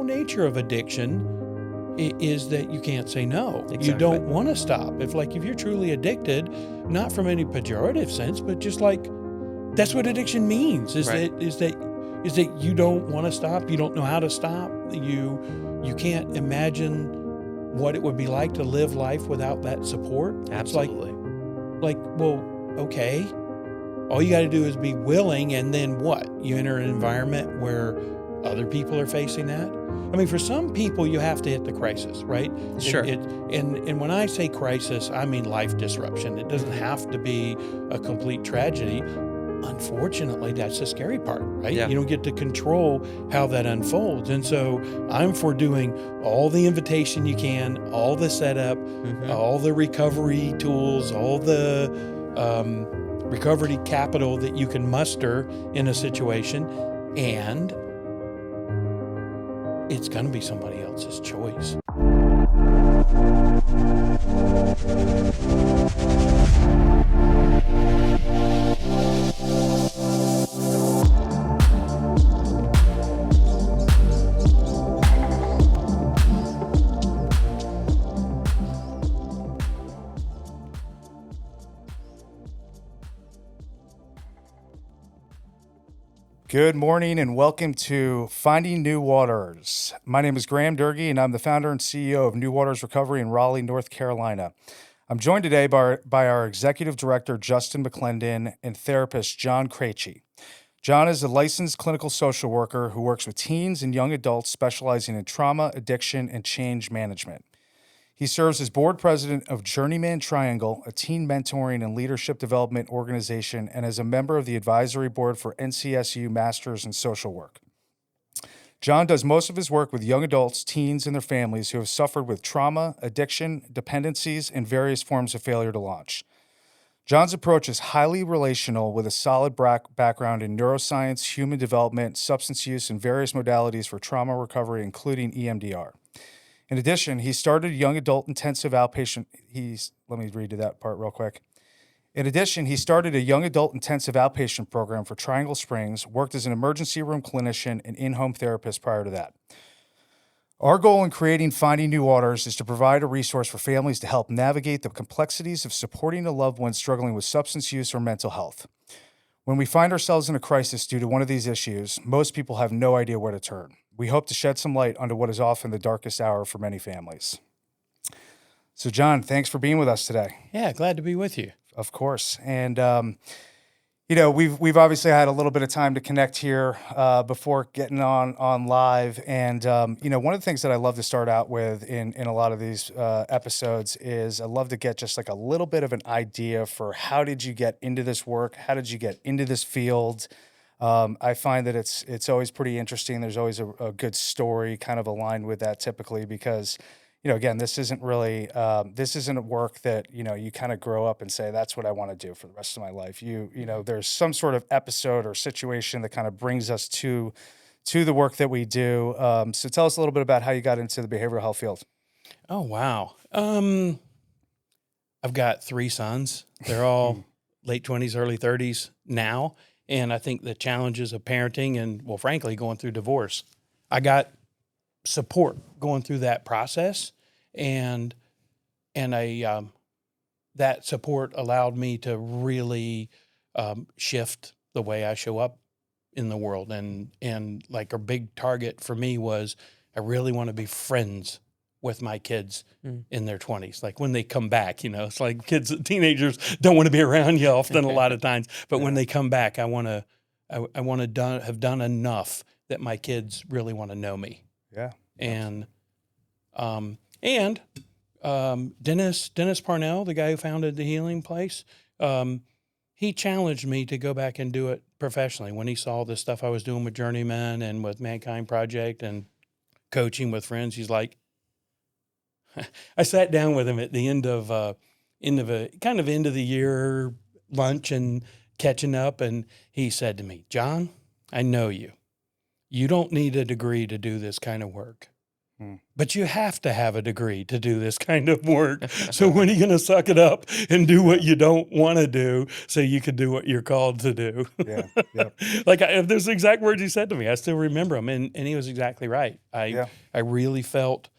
nature of addiction is that you can't say no. Exactly. You don't want to stop. If you're truly addicted, not from any pejorative sense, but just like that's what addiction means is Right. that you don't want to stop. You don't know how to stop. You can't imagine what it would be like to live life without that support. Absolutely. It's like, well, okay. All you got to do is be willing, and then what? You enter an environment where other people are facing that. I mean, for some people, you have to hit the crisis, right? Sure. And when I say crisis, I mean life disruption. It doesn't have to be a complete tragedy. Unfortunately, that's the scary part, right? Yeah. You don't get to control how that unfolds. And so I'm for doing all the invitation you can, all the setup, all the recovery tools, all the recovery capital that you can muster in a situation, and it's going to be somebody else's choice. Good morning and welcome to Finding New Waters. My name is Graham Durgee and I'm the founder and CEO of New Waters Recovery in Raleigh, North Carolina. I'm joined today by our executive director, Justin McClendon, and therapist, John Craichy. John is a licensed clinical social worker who works with teens and young adults specializing in trauma, addiction, and change management. He serves as board president of Journeyman Triangle, a teen mentoring and leadership development organization, and as a member of the advisory board for NCSU Masters in Social Work. John does most of his work with young adults, teens, and their families who have suffered with trauma, addiction, dependencies, and various forms of failure to launch. John's approach is highly relational with a solid background in neuroscience, human development, substance use, and various modalities for trauma recovery, including EMDR. In addition, he started a young adult intensive outpatient. Let me read to that part real quick. In addition, he started a young adult intensive outpatient program for Triangle Springs, worked as an emergency room clinician and in-home therapist prior to that. Our goal in creating Finding New Waters is to provide a resource for families to help navigate the complexities of supporting a loved one struggling with substance use or mental health. When we find ourselves in a crisis due to one of these issues, most people have no idea where to turn. We hope to shed some light onto what is often the darkest hour for many families. So, John, thanks for being with us today. Yeah, glad to be with you. Of course. And, we've obviously had a little bit of time to connect here before getting on live. And, one of the things that I love to start out with in a lot of these episodes is I love to get just like a little bit of an idea for how did you get into this work? How did you get into this field? I find that it's always pretty interesting. There's always a good story kind of aligned with that typically because, again, this isn't really, this isn't a work that, you kind of grow up and say, that's what I want to do for the rest of my life. There's some sort of episode or situation that kind of brings us to the work that we do. So tell us a little bit about how you got into the behavioral health field. Oh, wow. I've got 3 sons. They're all late 20s, early 30s now. And I think the challenges of parenting and, well, frankly, going through divorce, I got support going through that process. And that support allowed me to really shift the way I show up in the world. And like a big target for me was I really want to be friends with my kids in their 20s. Like when they come back, it's like teenagers don't want to be around you often a lot of times, but when they come back, I want to have done enough that my kids really want to know me. Yeah. And Dennis Parnell, the guy who founded the Healing Place, he challenged me to go back and do it professionally when he saw the stuff I was doing with Journeyman and with Mankind Project and coaching with friends. He's like, I sat down with him at the end of a end of the year lunch and catching up, and he said to me, John, I know you. You don't need a degree to do this kind of work. But you have to have a degree to do this kind of work. So when are you going to suck it up and do what you don't want to do so you can do what you're called to do? Yeah. Yep. Like if there's the exact words he said to me, I still remember them, and he was exactly right. Yeah. I really felt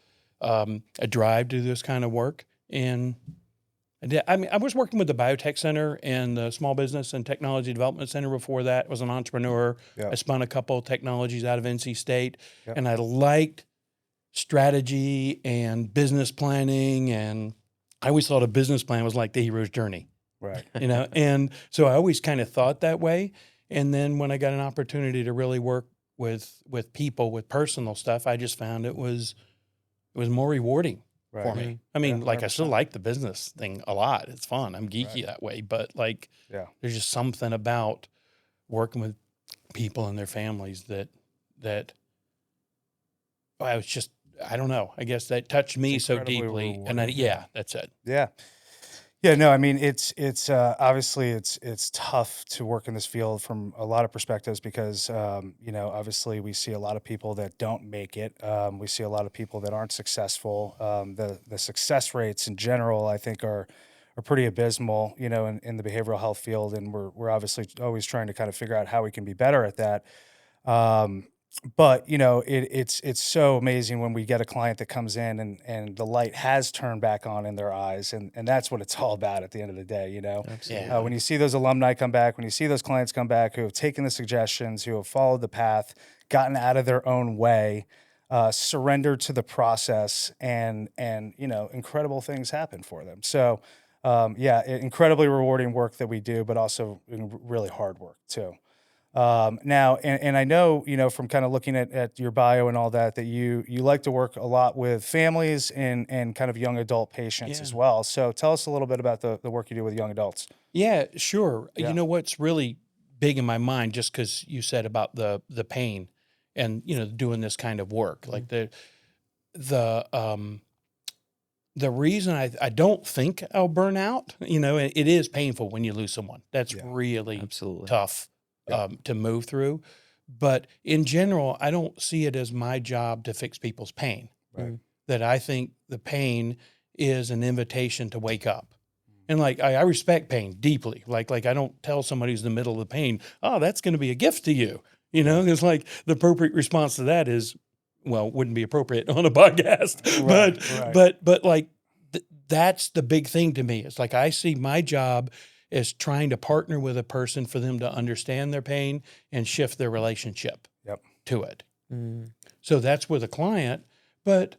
a drive to do this kind of work, and I was working with the Biotech Center and the Small Business and Technology Development Center before that. I was an entrepreneur. Yep. I spun a couple of technologies out of NC State, Yep. and I liked strategy and business planning, and I always thought a business plan was like the hero's journey, Right. and so I always kind of thought that way. And then when I got an opportunity to really work with people with personal stuff, I just found it was more rewarding for Right. me. I mean, Yeah, like I still 100%. like the business thing a lot. It's fun. I'm geeky that way, but like Yeah. there's just something about working with people and their families that I was just, I don't know. I guess that touched me so incredibly deeply. And rewarding. that's it. Yeah. Yeah, no, I mean it's obviously it's tough to work in this field from a lot of perspectives because obviously we see a lot of people that don't make it. We see a lot of people that aren't successful. The success rates in general, I think, are pretty abysmal. In the behavioral health field, and we're obviously always trying to kind of figure out how we can be better at that. But it's so amazing when we get a client that comes in and the light has turned back on in their eyes, and that's what it's all about at the end of the day. Absolutely. When you see those alumni come back, when you see those clients come back who have taken the suggestions, who have followed the path, gotten out of their own way, surrendered to the process, and incredible things happen for them. So incredibly rewarding work that we do, but also really hard work too. Now, and I know, from kind of looking at your bio and all that, that you like to work a lot with families and kind of young adult patients as Yeah. well. So tell us a little bit about the work you do with young adults. Yeah, sure. Yeah. You know what's really big in my mind, just because you said about the pain and doing this kind of work, like the reason I don't think I'll burn out, it is painful when you lose someone. That's Yeah, really Absolutely. tough to move through. But in general, I don't see it as my job to fix people's pain. Right. That I think the pain is an invitation to wake up. And like I respect pain deeply. Like I don't tell somebody who's in the middle of the pain, oh, that's going to be a gift to you. It's like the appropriate response to that is, well, wouldn't be appropriate on a podcast. Right. But like that's the big thing to me. It's like I see my job as trying to partner with a person for them to understand their pain and shift their relationship Yep. to it. Mm. So that's with a client, but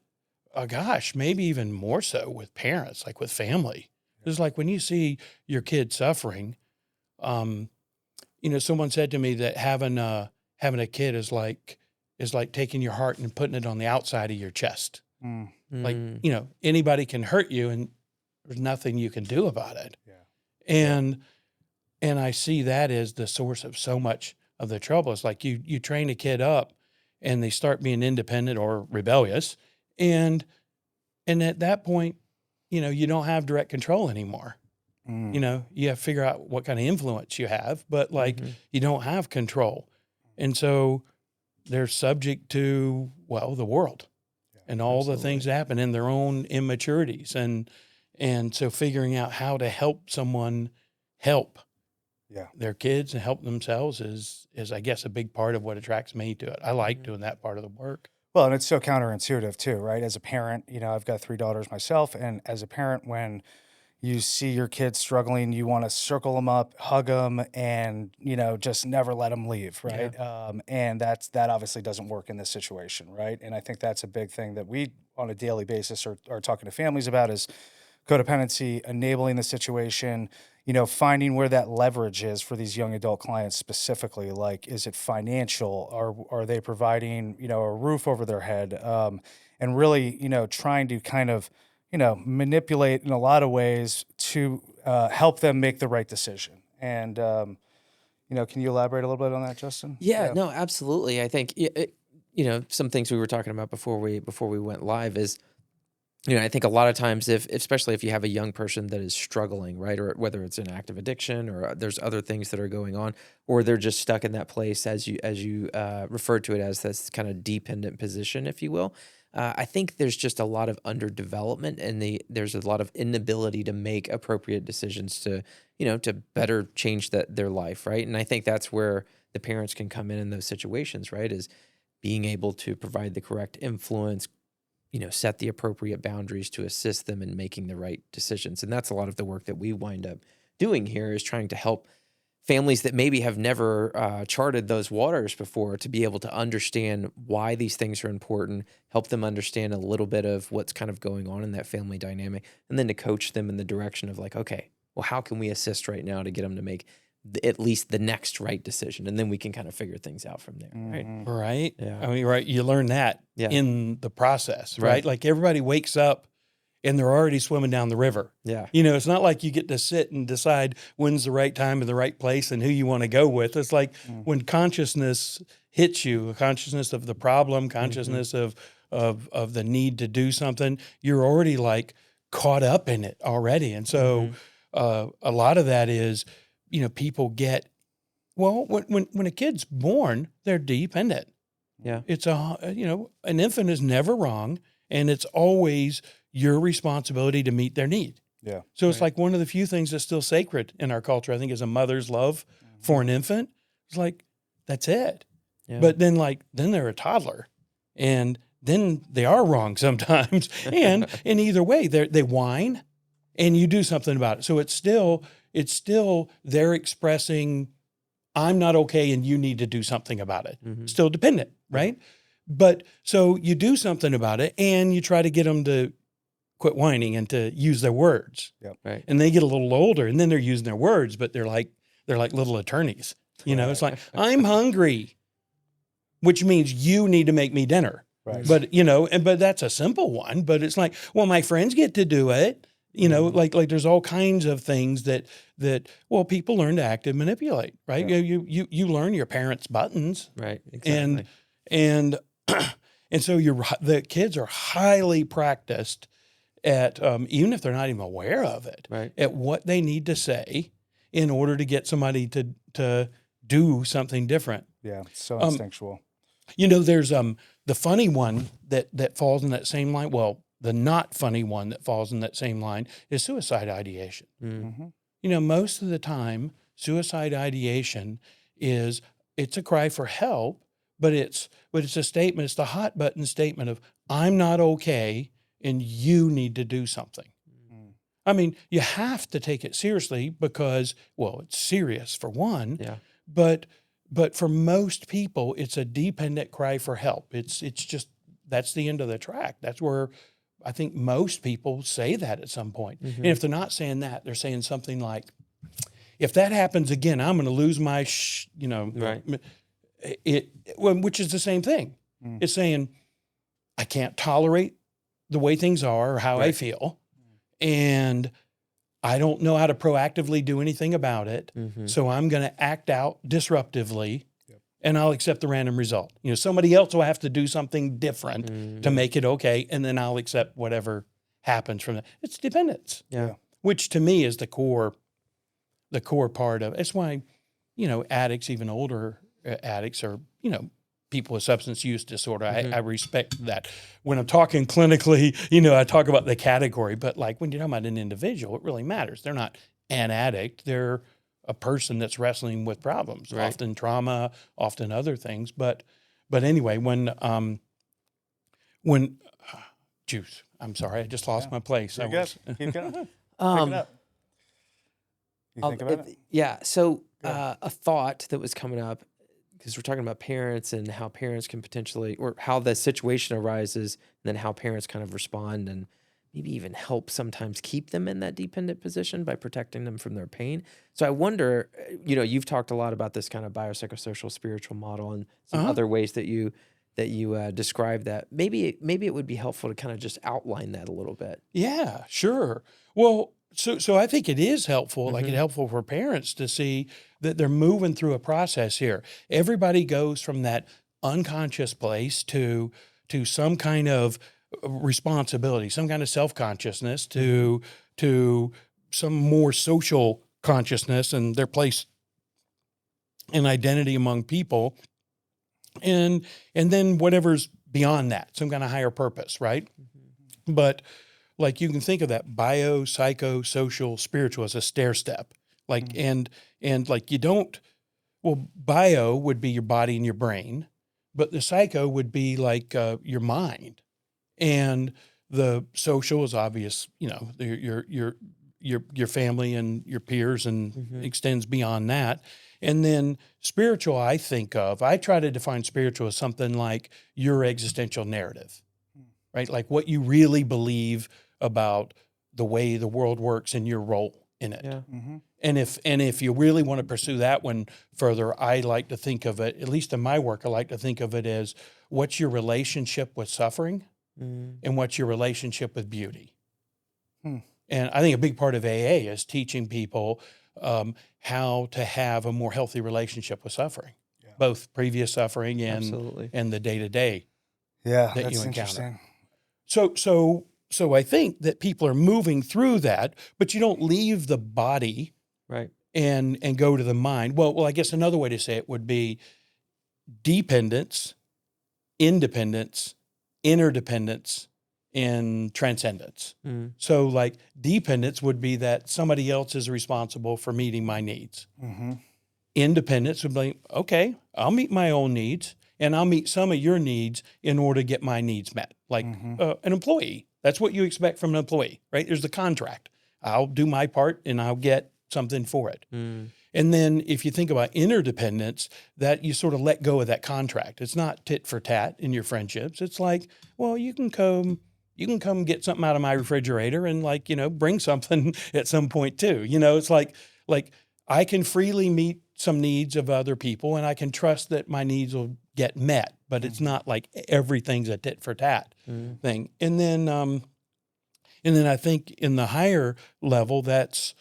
gosh, maybe even more so with parents, like with family. It's like when you see your kid suffering, someone said to me that having a kid is like taking your heart and putting it on the outside of your chest. Mm. Like, anybody can hurt you and there's nothing you can do about it. Yeah. And I see that as the source of so much of the trouble. It's like you train a kid up and they start being independent or rebellious. And at that point, you don't have direct control anymore. Mm. You have to figure out what kind of influence you have, but you don't have control. And so they're subject to, the world and all the things that happen in their own immaturities. And so figuring out how to help someone help their kids and help themselves is I guess a big part of what attracts me to it. I like doing that part of the work. Well, and it's so counterintuitive too, right? As a parent, I've got 3 daughters myself, and as a parent, when you see your kids struggling, you want to circle them up, hug them, and just never let them leave, right? And that obviously doesn't work in this situation, right? And I think that's a big thing that we on a daily basis are talking to families about is codependency, enabling the situation, finding where that leverage is for these young adult clients specifically. Like, is it financial? Are they providing, a roof over their head? And really, trying to kind of, manipulate in a lot of ways to help them make the right decision. And, can you elaborate a little bit on that, Justin? Yeah, no, absolutely. I think some things we were talking about before we went live is I think a lot of times especially if you have a young person that is struggling, right, or whether it's an active addiction or there's other things that are going on, or they're just stuck in that place as you referred to it as this kind of dependent position, if you will. I think there's just a lot of underdevelopment and there's a lot of inability to make appropriate decisions to better change their life, right? And I think that's where the parents can come in those situations, right? Is being able to provide the correct influence, set the appropriate boundaries to assist them in making the right decisions. And that's a lot of the work that we wind up doing here, is trying to help families that maybe have never charted those waters before to be able to understand why these things are important, help them understand a little bit of what's kind of going on in that family dynamic, and then to coach them in the direction of like, okay, well, how can we assist right now to get them to make at least the next right decision? And then we can kind of figure things out from there, right? Right. Yeah. I mean, right. You learn that Yeah. in the process, Right. right? Like everybody wakes up and they're already swimming down the river. Yeah. It's not like you get to sit and decide when's the right time and the right place and who you want to go with. It's like when consciousness hits you, a consciousness of the problem, consciousness of the need to do something, you're already like caught up in it already. And so a lot of that is, people get, well, when a kid's born, they're dependent. Yeah. It's an infant is never wrong, and it's always your responsibility to meet their need. Yeah. So it's like one of the few things that's still sacred in our culture, I think, is a mother's love for an infant. It's like, that's it. Yeah. But then they're a toddler, and then they are wrong sometimes. And in either way, they whine, and you do something about it. So it's still they're expressing, I'm not okay, and you need to do something about it. Still dependent, right? But so you do something about it, and you try to get them to quit whining and to use their words. Yep. Right. And they get a little older, and then they're using their words, but they're like little attorneys. It's like, I'm hungry, which means you need to make me dinner. Right. But but that's a simple one. But it's like, well, my friends get to do it. Like there's all kinds of things that people learn to active manipulate, right? Yeah. You learn your parents' buttons, Right. Exactly. and so the kids are highly practiced at even if they're not even aware of it, Right. at what they need to say in order to get somebody to do something different. Yeah. It's so instinctual. There's the funny one that falls in that same line. Well, the not funny one that falls in that same line is suicide ideation. Most of the time, suicide ideation it's a cry for help, but it's a statement. It's the hot button statement of, I'm not okay, and you need to do something. I mean, you have to take it seriously because, well, it's serious for one. Yeah. But for most people, it's a dependent cry for help. It's just, that's the end of the track. That's where I think most people say that at some point. And if they're not saying that, they're saying something like, if that happens again, I'm going to lose my, Right. which is the same thing. It's saying, I can't tolerate the way things are or how I feel, and I don't know how to proactively do anything about it. So I'm going to act out disruptively, and I'll accept the random result. Somebody else will have to do something different to make it okay, and then I'll accept whatever happens from that. It's dependence. Yeah. Which to me is the core part of it. It's why, addicts, even older addicts, are, people with substance use disorder. I respect that. When I'm talking clinically, I talk about the category, but like when you're talking about an individual, it really matters. They're not an addict. They're a person that's wrestling with problems, Right. often trauma, often other things. But anyway, juice, I'm sorry, I just lost my place. You're good. Keep going. Pick it Um, up. You think about it? Yeah. So a thought that was coming up, because we're talking about parents and how parents can potentially, or how the situation arises, and then how parents kind of respond and maybe even help sometimes keep them in that dependent position by protecting them from their pain. So I wonder, you've talked a lot about this kind of biopsychosocial spiritual model and some other ways that you describe that. Maybe it would be helpful to kind of just outline that a little bit. Yeah, sure. Well, so I think it is helpful, like it's helpful for parents to see that they're moving through a process here. Everybody goes from that unconscious place to some kind of responsibility, some kind of self-consciousness to some more social consciousness and their place and identity among people. And then whatever's beyond that, some kind of higher purpose, right? But like you can think of that bio, psycho, social, spiritual as a stair step. Like and like you don't, well, bio would be your body and your brain, but the psycho would be like your mind. And the social is obvious, you know, your family and your peers, and extends beyond that. And then spiritual, I try to define spiritual as something like your existential narrative, right? Like what you really believe about the way the world works and your role in it. Yeah. And if you really want to pursue that one further, I like to think of it, at least in my work, I like to think of it as what's your relationship with suffering and what's your relationship with beauty. And I think a big part of AA is teaching people how to have a more healthy relationship with suffering, both previous suffering and the day-to-day Yeah, that that's you encounter. interesting. So I think that people are moving through that, but you don't leave the body Right. and go to the mind. Well, I guess another way to say it would be dependence, independence, interdependence, and transcendence. So like dependence would be that somebody else is responsible for meeting my needs. Independence would be, okay, I'll meet my own needs and I'll meet some of your needs in order to get my needs met. Like an employee, that's what you expect from an employee, right? There's the contract. I'll do my part and I'll get something for it. And then if you think about interdependence, that you sort of let go of that contract. It's not tit for tat in your friendships. It's like, well, you can come get something out of my refrigerator and like, you know, bring something at some point too. You know, it's like I can freely meet some needs of other people and I can trust that my needs will get met, but it's not like everything's a tit for tat thing. And then I think in the higher level, that's,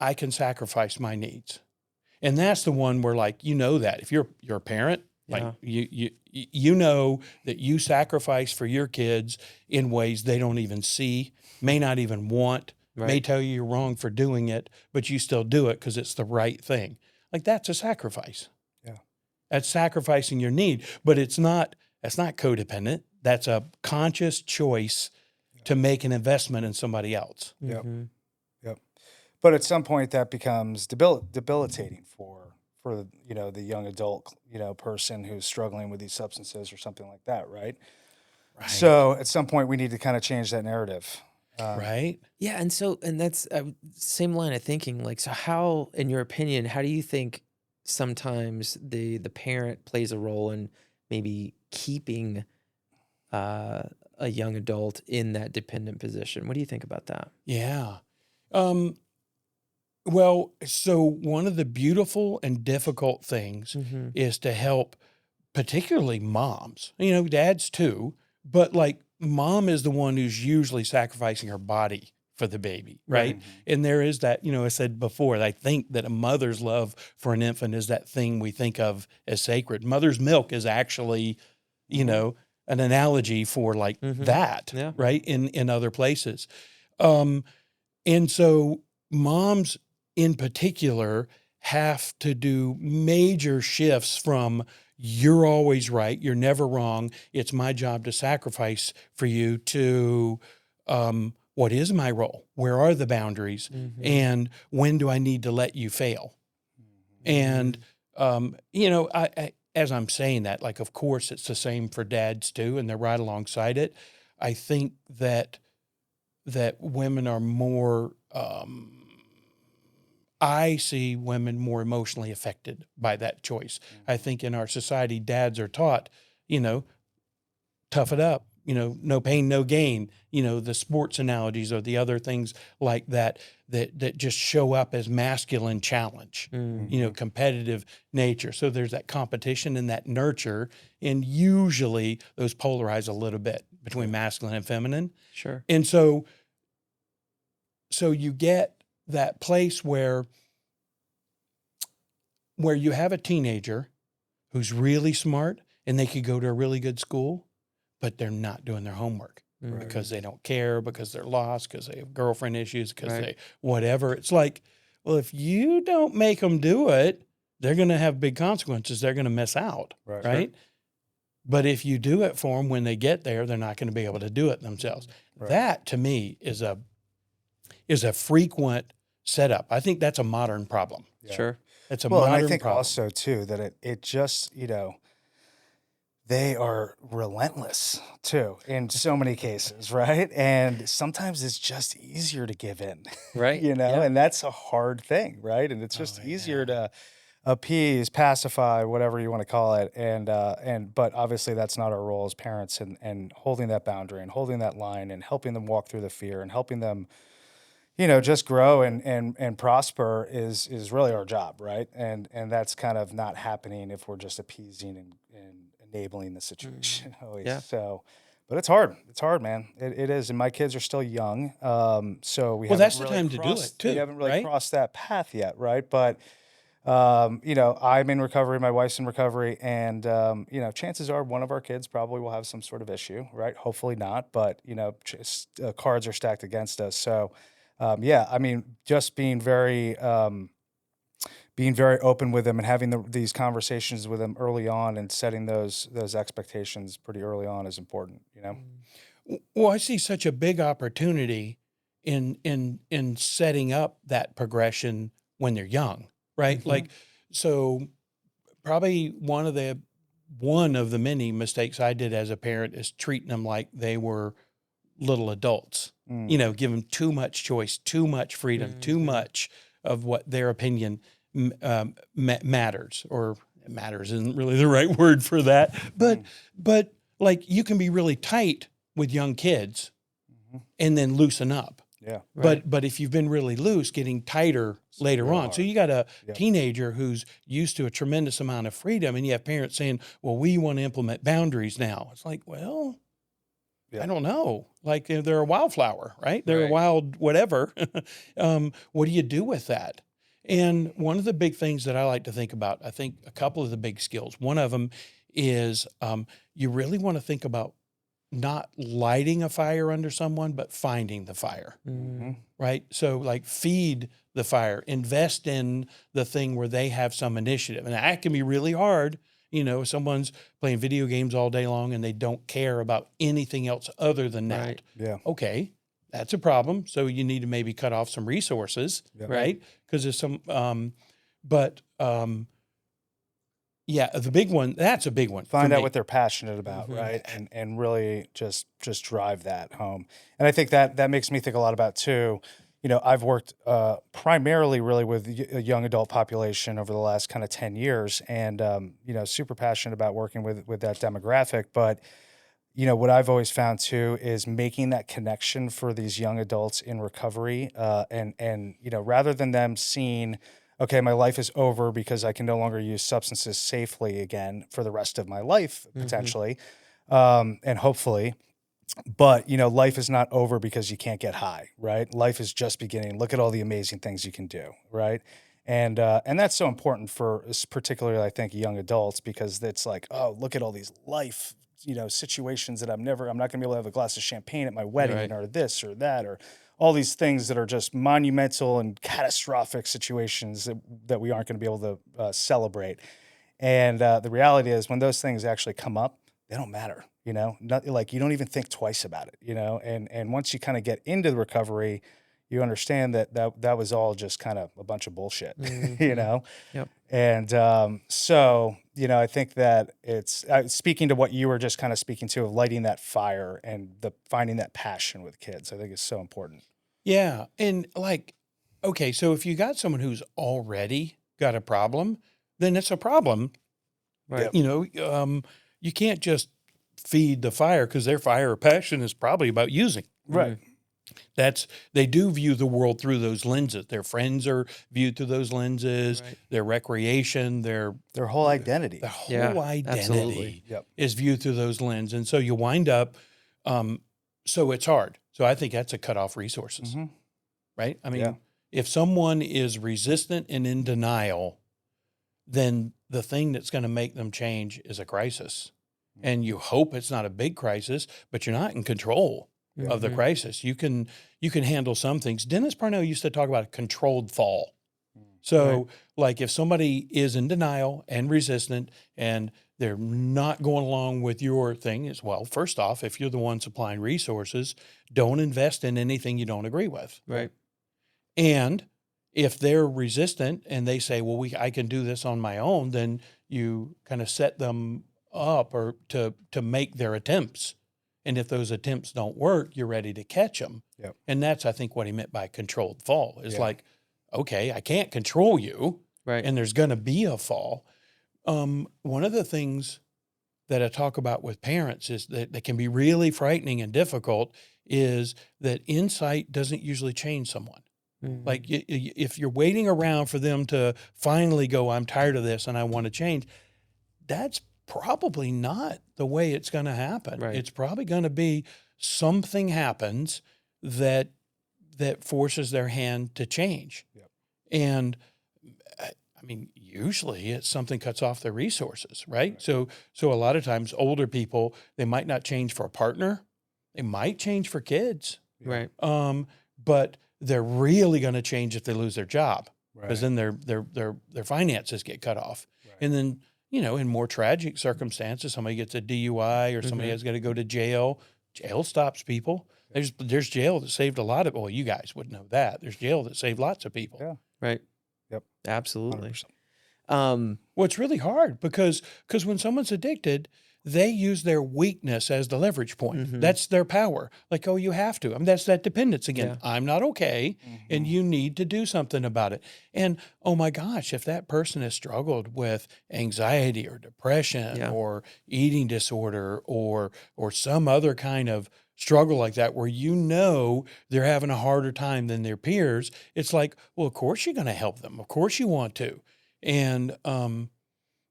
I can sacrifice my needs. And that's the one where like, you know, that if you're a parent, like you know that you sacrifice for your kids in ways they don't even see, may not even want, may tell you you're wrong for doing it, but you still do it because it's the right thing. Like that's a sacrifice. Yeah. That's sacrificing your need, but that's not codependent. That's a conscious choice to make an investment in somebody else. Yep. But at some point that becomes debilitating for you know, the young adult, you know, person who's struggling with these substances or something like that, right? So at some point we need to kind of change that narrative. Right. Yeah. And that's same line of thinking. Like, so how, in your opinion, how do you think sometimes the parent plays a role in maybe keeping a young adult in that dependent position? What do you think about that? Yeah. Well, so one of the beautiful and difficult things is to help particularly moms, you know, dads too, but like mom is the one who's usually sacrificing her body for the baby, right? And there is that, you know, I said before, I think that a mother's love for an infant is that thing we think of as sacred. Mother's milk is actually, you know, an analogy for like that, right? In other places. And so moms in particular have to do major shifts from you're always right, you're never wrong, it's my job to sacrifice for you, to what is my role? Where are the boundaries? And when do I need to let you fail? And, you know, I as I'm saying that, like, of course, it's the same for dads too, and they're right alongside it. I think that women are more, I see women more emotionally affected by that choice. I think in our society, dads are taught, you know, tough it up, you know, no pain, no gain, you know, the sports analogies or the other things like that just show up as masculine challenge, you know, competitive nature. So there's that competition and that nurture, and usually those polarize a little bit between masculine and feminine. Sure. And so you get that place where you have a teenager who's really smart and they could go to a really good school, but they're not doing their homework Mhm. because they don't care, because they're lost, because they have girlfriend issues, because Right. they whatever. It's like, well, if you don't make them do it, they're going to have big consequences. They're going to miss out, Right. right? But if you do it for them when they get there, they're not going to be able to do it themselves. Right. That to me is a frequent setup. I think that's a modern problem. Yeah. Sure. It's a Well, and modern I think problem. also too that it just, they are relentless too in so many cases, right? And sometimes it's just easier to give in, Right. Yeah. and that's a hard thing, right? And it's just easier to appease, pacify, whatever you want to call it. But obviously that's not our role as parents, and holding that boundary and holding that line and helping them walk through the fear and helping them, just grow and prosper is really our job, right? And that's kind of not happening if we're just appeasing and enabling the situation always. Yeah. So, but it's hard. It's hard, man. It is. And my kids are still young. So we Well, haven't that's the really time to do crossed- it, too, We haven't really right? crossed that path yet, right? But I'm in recovery, my wife's in recovery, and chances are one of our kids probably will have some sort of issue, right? Hopefully not, but cards are stacked against us. So, I mean, just being very open with them and having these conversations with them early on and setting those expectations pretty early on is important, Well, I see such a big opportunity in setting up that progression when they're young, right? Mhm. Like, so probably one of the many mistakes I did as a parent is treating them like they were little adults. Mm. Give them too much choice, too much freedom, too Mhm. much of what their opinion matters, or matters isn't really the right word for that. But like, you can be really tight with young kids Mhm. and then loosen up. Yeah. Right. But if you've been really loose, getting tighter later real on. So hard. you got a Yep. teenager who's used to a tremendous amount of freedom, and you have parents saying, well, we want to implement boundaries now. It's like, well, Yeah. I don't know. Like, they're a wildflower, right? They're a Right. wild whatever. What do you do with that? And one of the big things that I like to think about, I think a couple of the big skills, one of them is you really want to think about not lighting a fire under someone, but finding the fire, Mhm. right? So like, feed the fire, invest in the thing where they have some initiative. And that can be really hard. If someone's playing video games all day long and they don't care about anything else other than that. Right. Yeah. Okay, that's a problem. So you need to maybe cut off some resources, Yeah. right? Because there's some, the big one, that's a big one. for Find out me. what they're passionate about, Mhm. right? And really just drive that home. And I think that makes me think a lot about too. I've worked primarily really with a young adult population over the last kind of 10 years, and super passionate about working with that demographic. But what I've always found too is making that connection for these young adults in recovery, and rather than them seeing, okay, my life is over because I can no longer use substances safely again for the rest of my life Mhm. potentially, and hopefully. But life is not over because you can't get high, right? Life is just beginning. Look at all the amazing things you can do, right? And that's so important for particularly, I think, young adults, because it's like, oh, look at all these life, situations that I'm not going to be able to have a glass of champagne at my wedding, Right. or this or that, or all these things that are just monumental and catastrophic situations that we aren't going to be able to celebrate. And the reality is, when those things actually come up, they don't matter. Not like, you don't even think twice about it. And once you kind of get into the recovery, you understand that was all just kind of a bunch of bullshit. Mhm. Yep. And so I think that it's speaking to what you were just kind of speaking to, of lighting that fire and finding that passion with kids. I think is so important. Yeah. And like, okay, so if you got someone who's already got a problem, then it's a problem. Right. You can't just feed the fire, because their fire or passion is probably about using. Right. They do view the world through those lenses. Their friends are viewed through those lenses. Right. Their recreation, their Whole identity. whole Yeah, identity absolutely. Yep. is viewed through those lenses. And so you wind up, so it's hard. So I think that's a cut off resources, Mhm. right? I mean, Yeah. if someone is resistant and in denial, then the thing that's going to make them change is a crisis. and you hope it's not a big crisis, but you're not in control of the Mhm. crisis. You can handle some things. Dennis Parnell used to talk about a controlled fall. Mm. So, like if somebody is in denial and resistant and they're not going along with your thing, as well, first off, if you're the one supplying resources, don't invest in anything you don't agree with. Right. And if they're resistant and they say, well, I can do this on my own, then you kind of set them up or to make their attempts. And if those attempts don't work, you're ready to catch them. Yep. And that's, I think, what he meant by controlled fall is Yeah. like, okay, I can't control you, Right. and there's going to be a fall. One of the things that I talk about with parents is that can be really frightening and difficult is that insight doesn't usually change someone. Mhm. Like if you're waiting around for them to finally go, I'm tired of this and I want to change, that's probably not the way it's going to happen. Right. It's probably going to be something happens that forces their hand to change. Yep. And I mean, usually it's something cuts off their resources, right? So a lot of times older people, they might not change for a partner. They might change for kids. Right. But they're really going to change if they lose their job, because Right. then their finances get cut off. Right. And then, in more tragic circumstances, somebody gets a DUI or somebody Mhm. has got to go to jail. Jail stops people. There's jail that saved a lot of, well, you guys would know that. There's jail that saved lots of people. Yeah. Right. Yep. Absolutely. 100%. Well, it's really hard because when someone's addicted, they use their weakness as the leverage point. Mhm. That's their power. Like, oh, you have to. I mean, that's that dependence again. Yeah. I'm not okay, and Mhm. you need to do something about it. And oh my gosh, if that person has struggled with anxiety or depression Yeah. or eating disorder or some other kind of struggle like that, where they're having a harder time than their peers, it's like, well, of course you're going to help them. Of course you want to. And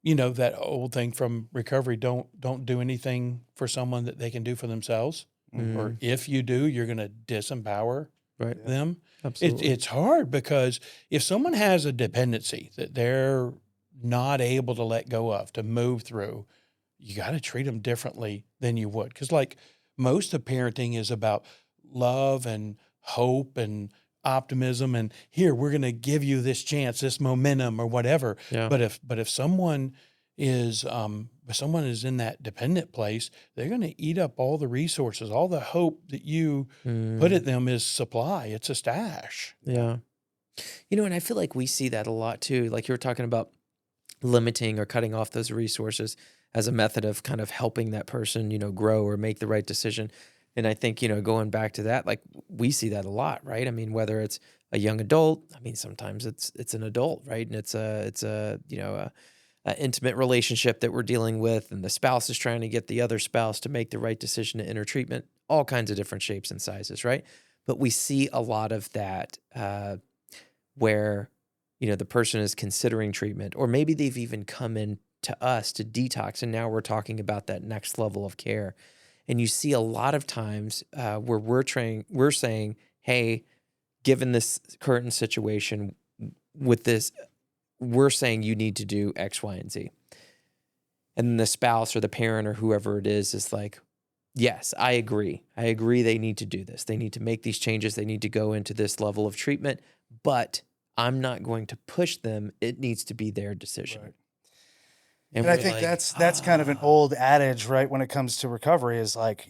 that old thing from recovery, don't do anything for someone that they can do for themselves. Mhm. Or if you do, you're going to disempower Right. them. Absolutely. It's hard because if someone has a dependency that they're not able to let go of, to move through, you got to treat them differently than you would. Because like most of parenting is about love and hope and optimism, and here we're going to give you this chance, this momentum or whatever. Yeah. But if someone is in that dependent place, they're going to eat up all the resources, all the hope that you put at them is supply. It's a stash. Yeah. And I feel like we see that a lot too. Like you were talking about limiting or cutting off those resources as a method of kind of helping that person, grow or make the right decision. And I think, going back to that, like we see that a lot, right? I mean, whether it's a young adult, I mean, sometimes it's an adult, right? And it's a intimate relationship that we're dealing with, and the spouse is trying to get the other spouse to make the right decision to enter treatment, all kinds of different shapes and sizes, right? But we see a lot of that where, the person is considering treatment, or maybe they've even come in to us to detox, and now we're talking about that next level of care. And you see a lot of times where we're saying, hey, given this current situation with this, we're saying you need to do X, Y, and Z. And then the spouse or the parent or whoever it is like, yes, I agree. I agree they need to do this. They need to make these changes. They need to go into this level of treatment, but I'm not going to push them. It needs to be their decision. Right. And And I we're think like, that's kind of an old adage, right? When it comes to recovery, is like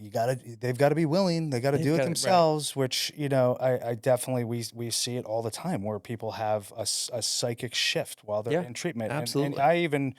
they've got to be willing, they got to They've do it gotta- right. themselves. Which I definitely we see it all the time where people have a psychic shift while they're Yeah, in treatment. absolutely. And I even,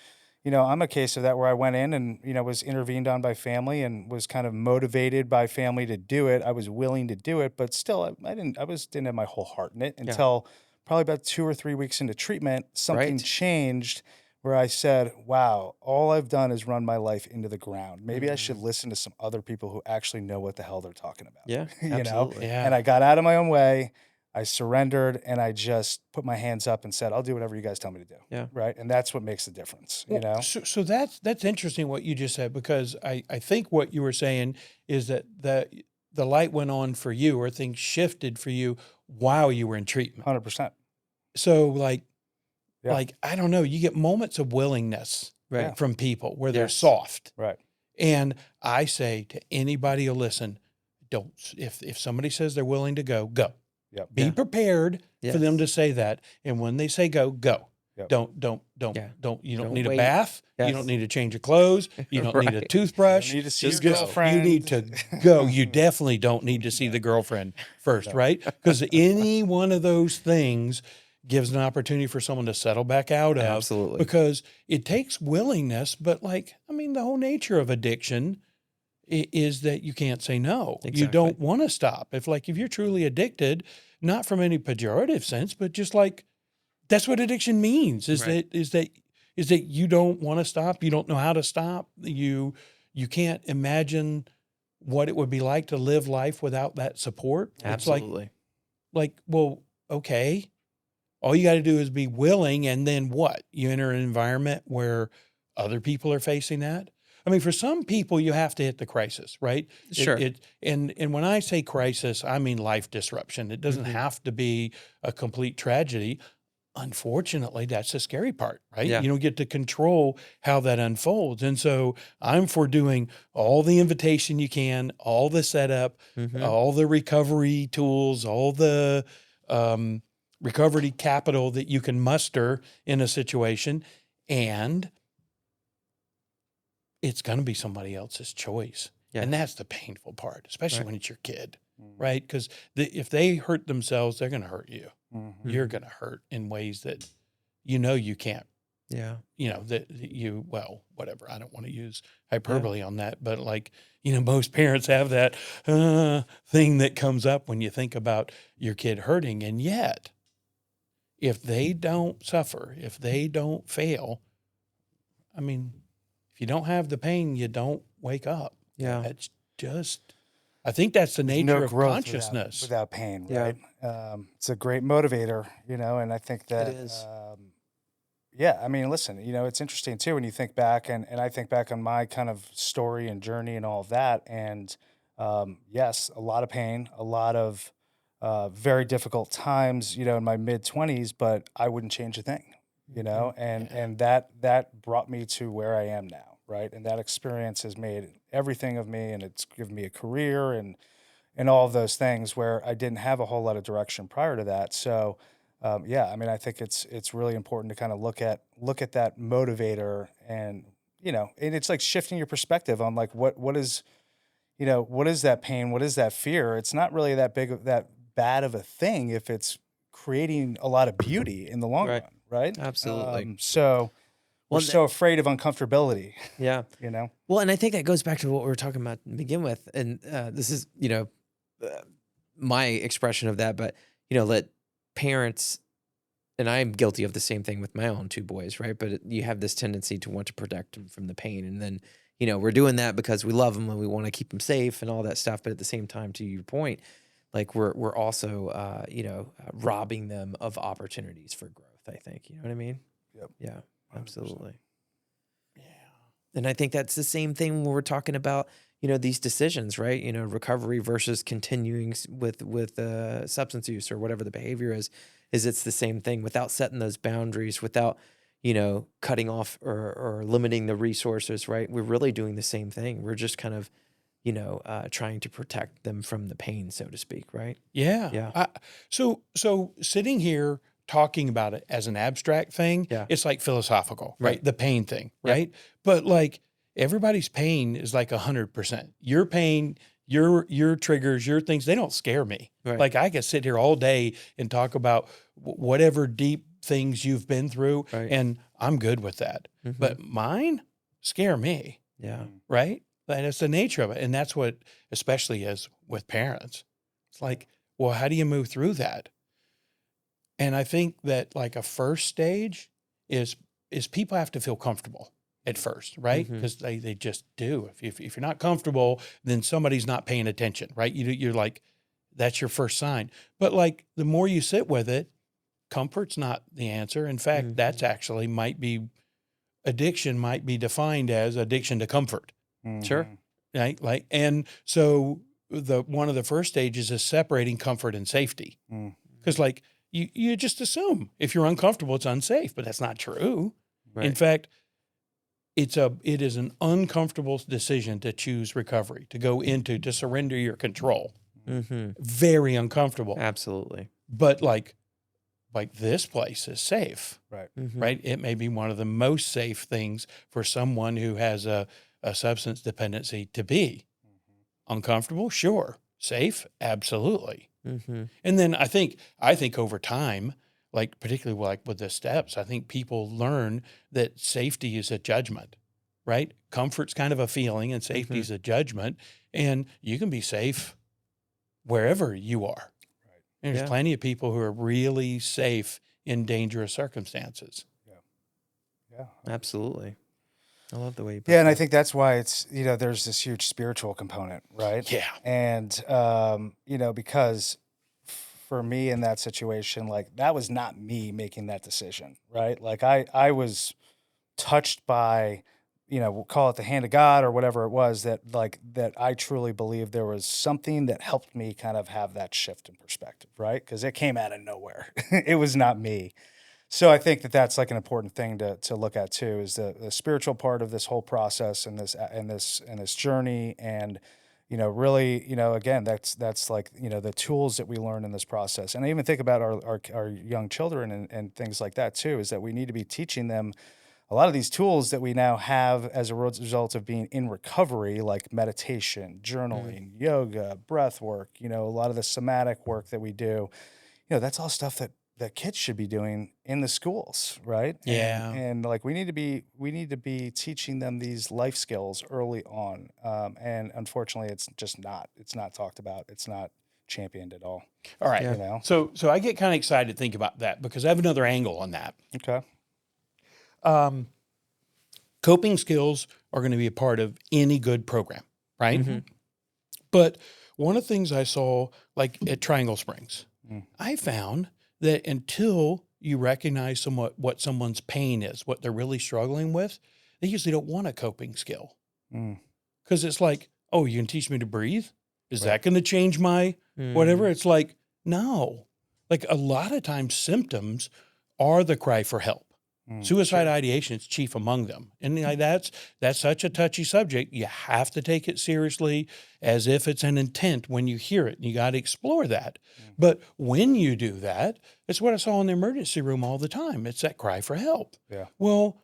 I'm a case of that where I went in and was intervened on by family and was kind of motivated by family to do it. I was willing to do it, but still I didn't have my whole heart in it until probably about 2 or 3 weeks into treatment. Something Right. changed where I said, wow, all I've done is run my life into the ground. Maybe I should listen to some other people who actually know what the hell they're talking about. Yeah, You know? absolutely. Yeah. And I got out of my own way. I surrendered and I just put my hands up and said, I'll do whatever you guys tell me to do. Yeah. Right. And that's what makes the difference, So that's interesting what you just said, because I think what you were saying is that the light went on for you, or things shifted for you while you were in treatment. 100%. So like Yeah. I don't know, you get moments of willingness Right. from people where they're Yes. soft. Right. And I say to anybody who listen, don't, if somebody says they're willing to go, go. Yep. Be Yeah. prepared for them Yes. to say that. And when they say go, go. Yep. Don't, Yeah. you don't Don't need wait. a bath. You Yes. don't need to change your clothes. You don't need a Right. You toothbrush. don't need to see Just your go. girlfriend. You need to go. You definitely don't need to see the girlfriend first, No. right? Because any one of those things gives an opportunity for someone to settle back out of. Absolutely. Because it takes willingness, but like, I mean, the whole nature of addiction is that you can't say no. You Exactly. don't want to stop. If you're truly addicted, not from any pejorative sense, but just like that's what addiction means is Right. that you don't want to stop. You don't know how to stop. You can't imagine what it would be like to live life without that support. Absolutely. It's like, well, okay. All you got to do is be willing. And then what? You enter an environment where other people are facing that. I mean, for some people, you have to hit the crisis, right? Sure. And when I say crisis, I mean life disruption. It doesn't Mhm. have to be a complete tragedy. Unfortunately, that's the scary part, right? Yeah. You don't get to control how that unfolds. And so I'm for doing all the invitation you can, all the setup, Mhm. all the recovery tools, all the recovery capital that you can muster in a situation. And it's going to be somebody else's choice. Yes. And that's the painful part, especially Right. when it's your kid, right? Because if they hurt themselves, they're going to hurt you. Mhm. You're going to hurt in ways that you can't, Yeah. well, whatever. I don't want to use hyperbole on that, but most parents have that thing that comes up when you think about your kid hurting. And yet, if they don't suffer, if they don't fail, I mean, if you don't have the pain, you don't wake up. Yeah. That's just, I think that's the There's nature no of growth consciousness. without pain, Yeah. right? It's a great motivator, and I think that is. yeah, I mean, listen, it's interesting too when you think back, and I think back on my kind of story and journey and all of that, and yes, a lot of pain, a lot of very difficult times, in my mid-20s, but I wouldn't change a thing, and that brought me to where I am now, right? And that experience has made everything of me, and it's given me a career and all of those things where I didn't have a whole lot of direction prior to that. So, yeah, I mean, I think it's really important to kind of look at that motivator, and and it's like shifting your perspective on like what is what is that pain, what is that fear? It's not really that bad of a thing if it's creating a lot of beauty in the long Right. run, right? Absolutely. So we're Well, so afraid of uncomfortability, Yeah. Well, and I think that goes back to what we were talking about to begin with. And this is, my expression of that, but, let parents, and I'm guilty of the same thing with my own two boys, right? But you have this tendency to want to protect them from the pain. And then, we're doing that because we love them and we want to keep them safe and all that stuff. But at the same time, to your point, like we're also, robbing them of opportunities for growth, I think. You know what I mean? Yep. Yeah, 100%. absolutely. Yeah. And I think that's the same thing when we're talking about, these decisions, right? Recovery versus continuing with substance use or whatever the behavior is it's the same thing without setting those boundaries, without, cutting off or limiting the resources, right? We're really doing the same thing. We're just kind of, trying to protect them from the pain, so to speak, right? Yeah. Yeah. So sitting here talking about it as an abstract thing, Yeah. it's like philosophical, right? Right. The pain thing, Yeah. right? But like everybody's pain is like 100%. Your pain, your triggers, your things, they don't scare me. Right. Like I could sit here all day and talk about whatever deep things you've been through, Right. and I'm good with that. Mhm. But mine scare me, Yeah. right? And it's the nature of it. And that's what, especially as with parents, it's like, well, how do you move through that? And I think that like a first stage is people have to feel comfortable at first, right? Mhm. Because they just do. If you're not comfortable, then somebody's not paying attention, right? You're like, that's your first sign. But like the more you sit with it, comfort's not the answer. In fact, that's actually addiction might be defined as addiction to comfort. Sure. Mhm. Right? Like, and so one of the first stages is separating comfort and safety. Mm. Because like you just assume if you're uncomfortable, it's unsafe, but that's not true. Right. In fact, it is an uncomfortable decision to choose recovery, to go into, to surrender your control. Mm-hmm. Very uncomfortable. Absolutely. But like this place is safe, Right. Mm-hmm. right? It may be one of the most safe things for someone who has a substance dependency to be. Uncomfortable? Sure. Safe? Absolutely. Mm-hmm. And then I think over time, like particularly like with the steps, I think people learn that safety is a judgment, right? Comfort's kind of a feeling and safety Mm-hmm. is a judgment. And you can be safe wherever you are. Right. And there's Yeah. plenty of people who are really safe in dangerous circumstances. Yeah. Absolutely. I love the way you put Yeah, and I that. think that's why it's, there's this huge spiritual component, right? Yeah. And because for me in that situation, like that was not me making that decision, right? Like I was touched by, we'll call it the hand of God or whatever it was, that I truly believe there was something that helped me kind of have that shift in perspective, right? Because it came out of nowhere. It was not me. So I think that that's like an important thing to look at too, is the spiritual part of this whole process and this journey. And really, again, that's like the tools that we learn in this process. And I even think about our young children and things like that too, is that we need to be teaching them a lot of these tools that we now have as a result of being in recovery, like meditation, journaling, yoga, breath work, a lot of the somatic work that we do. That's all stuff that kids should be doing in the schools, right? Yeah. And like we need to be teaching them these life skills early on. And unfortunately, it's not talked about. It's not championed at all. All right. Yeah. So I get kind of excited to think about that because I have another angle on that. Okay. Coping skills are going to be a part of any good program, right? Mm-hmm. But one of the things I saw, like at Triangle Springs, Mm. I found that until you recognize what someone's pain is, what they're really struggling with, they usually don't want a coping skill. Mm. Because it's like, oh, you can teach me to breathe? Is Right. that going to change my Mm-hmm. whatever? It's like, no. Like a lot of times symptoms are the cry for help. Mm. Suicide ideation is chief among them. And that's such a touchy subject. You have to take it seriously as if it's an intent when you hear it. And you got to explore that. But when you do that, it's what I saw in the emergency room all the time. It's that cry for help. Yeah. Well,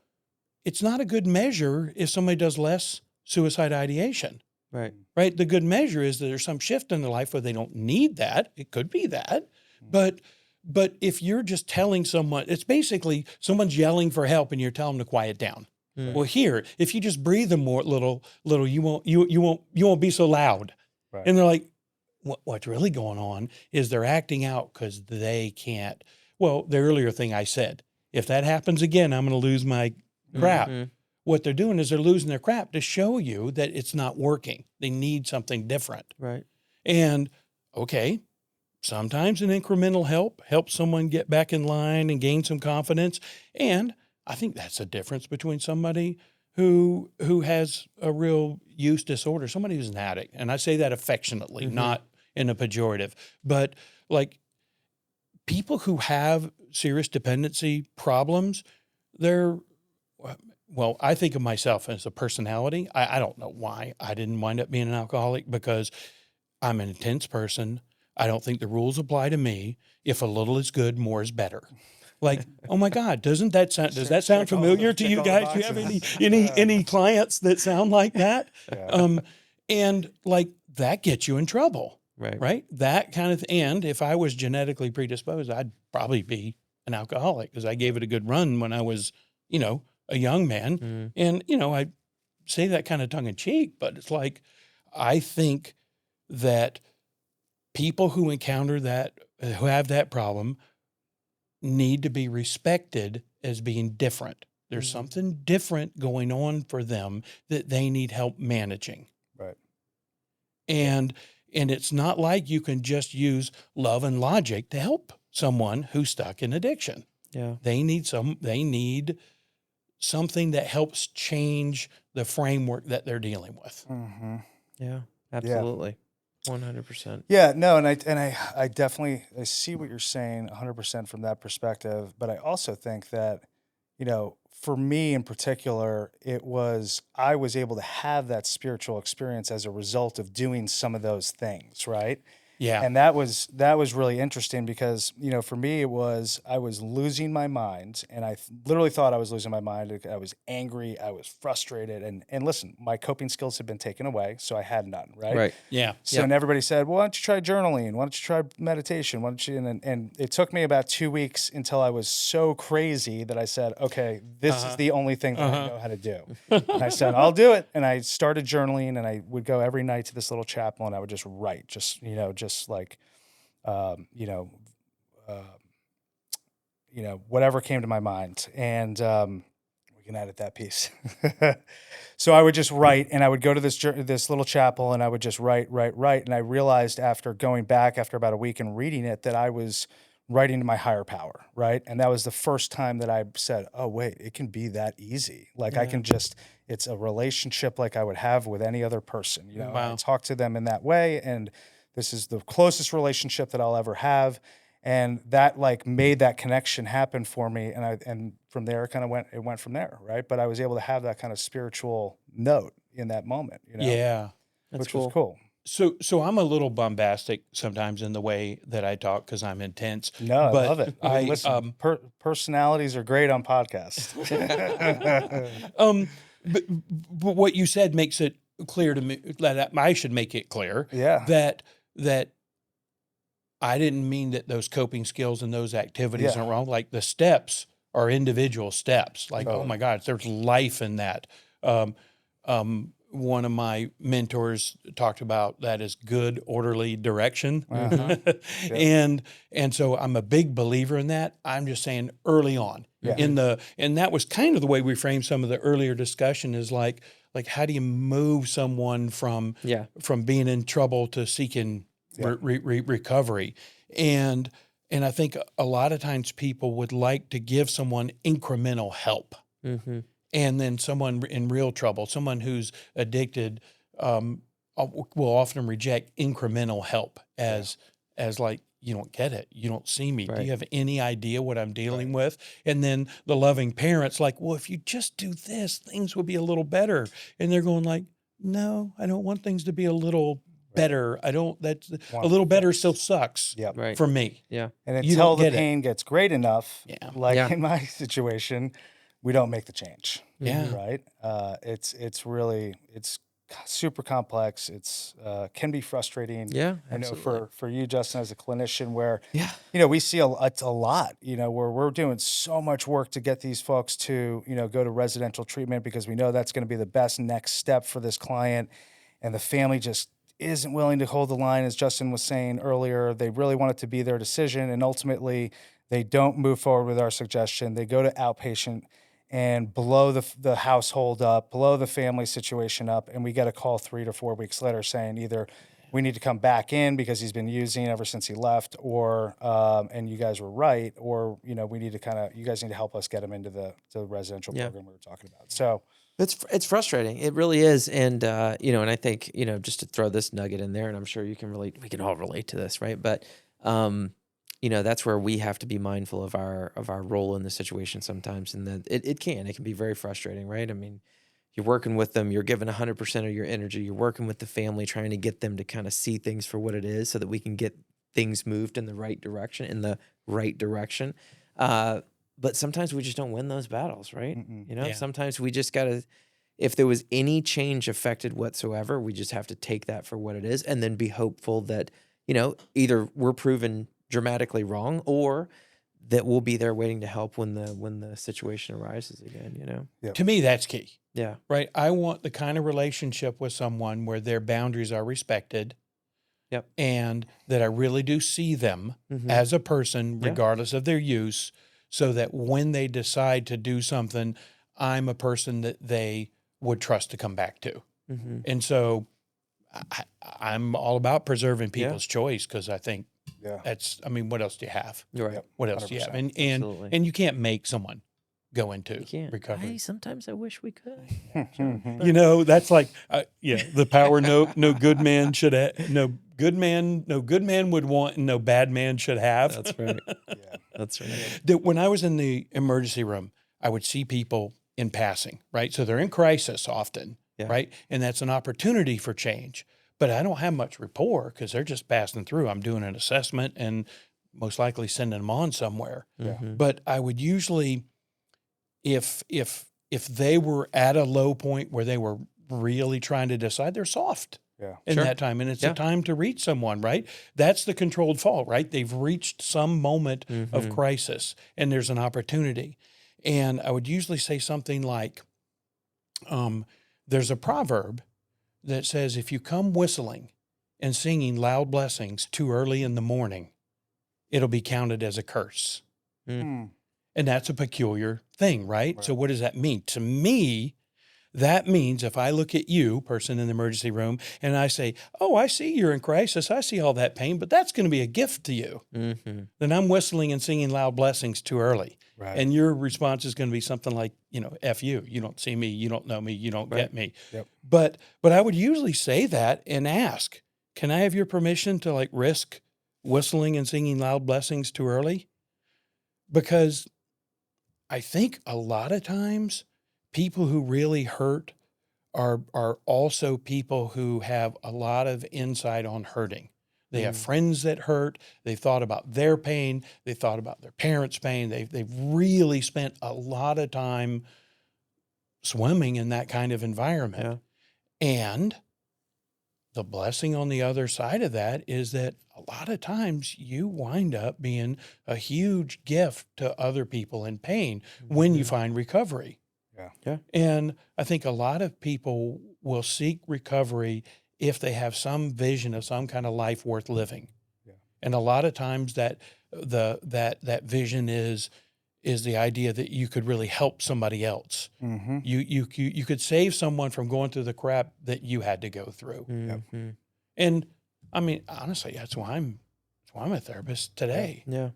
it's not a good measure if somebody does less suicide ideation, Right. right? The good measure is that there's some shift in their life where they don't need that. It could be that. But if you're just telling someone, it's basically someone's yelling for help and you're telling them to quiet down. Mm. Well, here, if you just breathe them more, little, you won't be so loud. Right. And they're like, what's really going on is they're acting out because they can't. Well, the earlier thing I said, if that happens again, I'm going to lose my crap. Mhm. What they're doing is they're losing their crap to show you that it's not working. They need something different. Right. And okay, sometimes an incremental help helps someone get back in line and gain some confidence. And I think that's the difference between somebody who has a real use disorder, somebody who's an addict. And I say that affectionately, Mhm. not in a pejorative, but like people who have serious dependency problems, I think of myself as a personality. I don't know why I didn't wind up being an alcoholic, because I'm an intense person. I don't think the rules apply to me. If a little is good, more is better. Like, oh my God, does that sound check all familiar the- to check you all the guys? Do you have boxes. any clients that sound like that? Yeah. And like that gets you in trouble, Right. right? That kind of, and if I was genetically predisposed, I'd probably be an alcoholic because I gave it a good run when I was, a young man. Mm. And, I say that kind of tongue in cheek, but it's like, I think that people who encounter that, who have that problem, need to be respected as being different. There's Mhm. something different going on for them that they need help managing. Right. And it's not like you can just use love and logic to help someone who's stuck in addiction. Yeah. They need something that helps change the framework that they're dealing with. Mm-hmm. Yeah. Absolutely. 100%. Yeah, no, and I definitely I see what you're saying 100% from that perspective, but I also think that for me in particular, I was able to have that spiritual experience as a result of doing some of those things, right? Yeah. And that was really interesting because, for me, I was losing my mind, and I literally thought I was losing my mind. I was angry. I was frustrated. And listen, my coping skills had been taken away, so I had none, right? Right. Yeah. So, and everybody said, well, why don't you try journaling? Why don't you try meditation? Why don't you? And it took me about 2 weeks until I was so crazy that I said, okay, this is the only thing that I know how to do. And I said, I'll do it. And I started journaling, and I would go every night to this little chapel, and I would just write, just like, whatever came to my mind. And we can edit that piece. So I would just write, and I would go to this little chapel, and I would just write. And I realized after going back after about a week and reading it that I was writing to my higher power, right? And that was the first time that I said, oh, wait, it can be that easy. Like I can it's a relationship like I would have with any other person. Wow. I talk to them in that way, and this is the closest relationship that I'll ever have. And that made that connection happen for me. And from there it went from there. Right. But I was able to have that kind of spiritual note in that moment, Yeah. which was cool. So I'm a little bombastic sometimes in the way that I talk because I'm intense. No, I but love it. I mean, listen, personalities are great on podcasts. But what you said makes it clear to me that I should make it clear Yeah. that I didn't mean that those coping skills and those activities Yeah. are wrong. Like the steps are individual steps. Like, oh Totally. my God, there's life in that. One of my mentors talked about that as good, orderly direction. And so I'm a big believer in that. I'm just saying early on and that was kind of the way we framed some of the earlier discussion is like how do you move someone from being in trouble to seeking recovery. And I think a lot of times people would like to give someone incremental help. Mm-hmm. And then someone in real trouble, someone who's addicted, will often reject incremental help as like, you don't get it. You don't see me. Right. Do you have any idea what I'm dealing with? And then the loving parent's like, well, if you just do this, things will be a little better. And they're going like, no, I don't want things to be a little better. I don't, that's a little better still sucks Right. for me. Yeah. And You until don't the get it. pain gets great enough, in my situation, we don't make the change. Yeah. Right. It's really super complex. It's can be frustrating. Yeah. I know Absolutely. for you, Justin, as a clinician, where we see a lot. Where we're doing so much work to get these folks to go to residential treatment because we know that's going to be the best next step for this client, and the family just isn't willing to hold the line, as Justin was saying earlier. They really want it to be their decision, and ultimately they don't move forward with our suggestion. They go to outpatient and blow the household up, blow the family situation up, and we get a call 3 to 4 weeks later saying either we need to come back in because he's been using ever since he left, or and you guys were right, or we need to you guys need to help us get him into the residential program we were talking about. So it's frustrating. It really is. And, and I think, just to throw this nugget in there, and I'm sure you can relate, we can all relate to this, right? But, that's where we have to be mindful of our role in the situation sometimes. And that it can be very frustrating, right? I mean, you're working with them, you're giving 100% of your energy, you're working with the family, trying to get them to kind of see things for what it is so that we can get things moved in the right direction, But sometimes we just don't win those battles, right? Sometimes we just got to, if there was any change affected whatsoever, we just have to take that for what it is and then be hopeful that, either we're proven dramatically wrong or that we'll be there waiting to help when the situation arises again, To me, that's key. Yeah. Right. I want the kind of relationship with someone where their boundaries are respected. Yep. And that I really do see them as a person, regardless of their use, so that when they decide to do something, I'm a person that they would trust to come back to. And so I'm all about preserving people's choice because I think that's, what else do you have? Right. What else do you have? 100%. And you can't make someone go into recovery. Sometimes I wish we could. That's like, the power no good man should have, no good man would want and no bad man should have. That's right. That's right. That when I was in the emergency room, I would see people in passing, right? So they're in crisis often, Yeah. right? And that's an opportunity for change. But I don't have much rapport because they're just passing through. I'm doing an assessment and most likely sending them on somewhere. Mhm. But I would usually, if they were at a low point where they were really trying to decide, they're soft Yeah. in Sure. that time. And it's Yeah. a time to reach someone, right? That's the controlled fall, right? They've reached some moment of Mhm. crisis and there's an opportunity. And I would usually say something like, there's a proverb that says, if you come whistling and singing loud blessings too early in the morning, it'll be counted as a curse. Mm. And that's a peculiar thing, right? So Right. what does that mean? To me, that means if I look at you, person in the emergency room, and I say, oh, I see you're in crisis. I see all that pain, but that's going to be a gift to you. Mhm. Then I'm whistling and singing loud blessings too early. Right. And your response is going to be something like, F you. You don't see me. You don't know me. You don't Right. get me. Yep. But I would usually say that and ask, can I have your permission to like risk whistling and singing loud blessings too early? Because I think a lot of times people who really hurt are also people who have a lot of insight on hurting. They have Mm. friends that hurt. They've thought about their pain. They thought about their parents' pain. They've really spent a lot of time swimming in that kind of environment. Yeah. And the blessing on the other side of that is that a lot of times you wind up being a huge gift to other people in pain when you Mhm. find recovery. Yeah. Yeah. And I think a lot of people will seek recovery if they have some vision of some kind of life worth living. Yeah. And a lot of times that vision is the idea that you could really help somebody else. Mm-hmm. You could save someone from going through the crap that you had to go through. Mhm. And I mean, honestly, that's why I'm a therapist today. Yeah.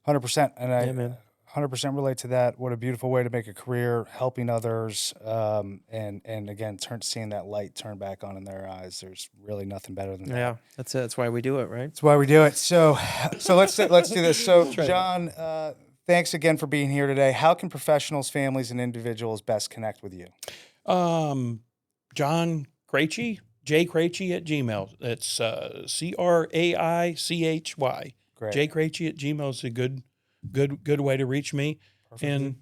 100%. And I Yeah, man. 100% relate to that. What a beautiful way to make a career, helping others. And again, seeing that light turn back on in their eyes. There's really nothing better than that. Yeah. That's it. That's why we do it, right? That's why we do it. So let's do this. So That's right. John, thanks again for being here today. How can professionals, families, and individuals best connect with you? John Craichy, Craichy at Gmail. That's Craichy. Great. Craichy at Gmail is a good way to reach me. Perfect. And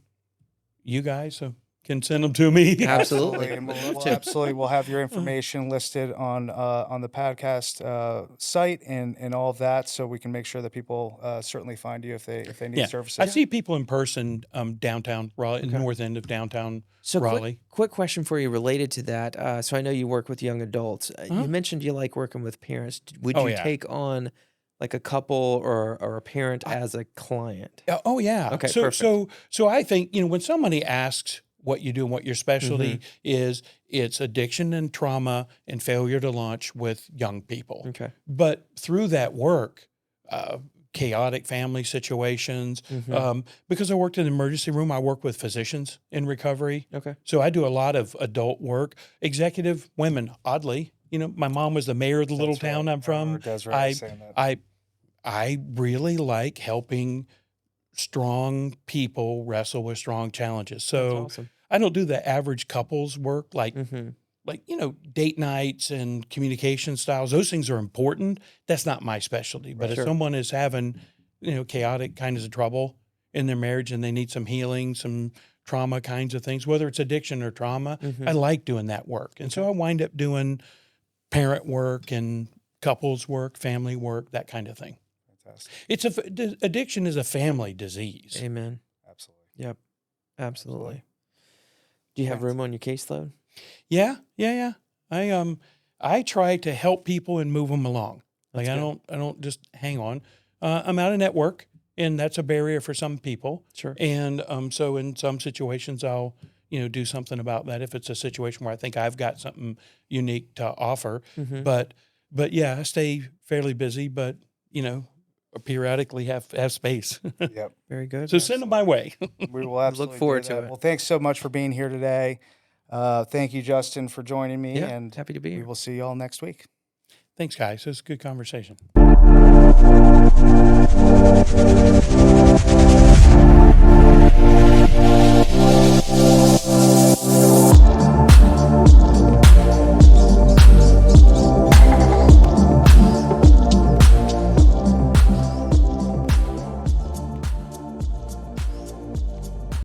you guys can send them to me. Absolutely. And Would love we'll to. we'll have your information listed on the podcast site and all of that, so we can make sure that people certainly find you if they need Yeah, services. I see people in person downtown Raleigh, Okay. north end of downtown So Raleigh. quick question for you related to that. So I know you work with young adults. Uh-huh. You mentioned you like working with parents. Would Oh, you yeah. take on like a couple or a parent as a client? Oh yeah. Okay, So perfect. so I think when somebody asks what you do and what your specialty Mm-hmm. is, it's addiction and trauma and failure to launch with young people. Okay. But through that work, chaotic family situations, Mhm. because I worked in the emergency room, I work with physicians in recovery. Okay. So I do a lot of adult work. Executive women, oddly, my mom was the mayor of the little That's right. town I'm I from. remember Desiree was saying that. I really like helping strong people wrestle with strong challenges. That's So awesome. I don't do the average couples work like Mm-hmm. date nights and communication styles. Those things are important. That's not my specialty. But Right. if Sure. someone is having, chaotic kinds of trouble in their marriage and they need some healing, some trauma kinds of things, whether it's addiction or trauma, Mhm. I like doing that work. And so I wind up doing parent work and couples work, family work, that kind of thing. Fantastic. Addiction is a family disease. Amen. Absolutely. Yep. Absolutely. Do you have room on your caseload? Yeah. I try to help people and move them along. Like That's I good. don't just hang on. I'm out of network, and that's a barrier for some people. Sure. And so in some situations, I'll do something about that if it's a situation where I think I've got something unique to offer. Mhm. But yeah, I stay fairly busy, but periodically have space. Yep. Very good. So send them my way. We will absolutely forward do to that. it. Well, thanks so much for being here today. Thank you, Justin, for joining me, Yeah. and Happy to be we here. will see you all next week. Thanks, guys. It was a good conversation.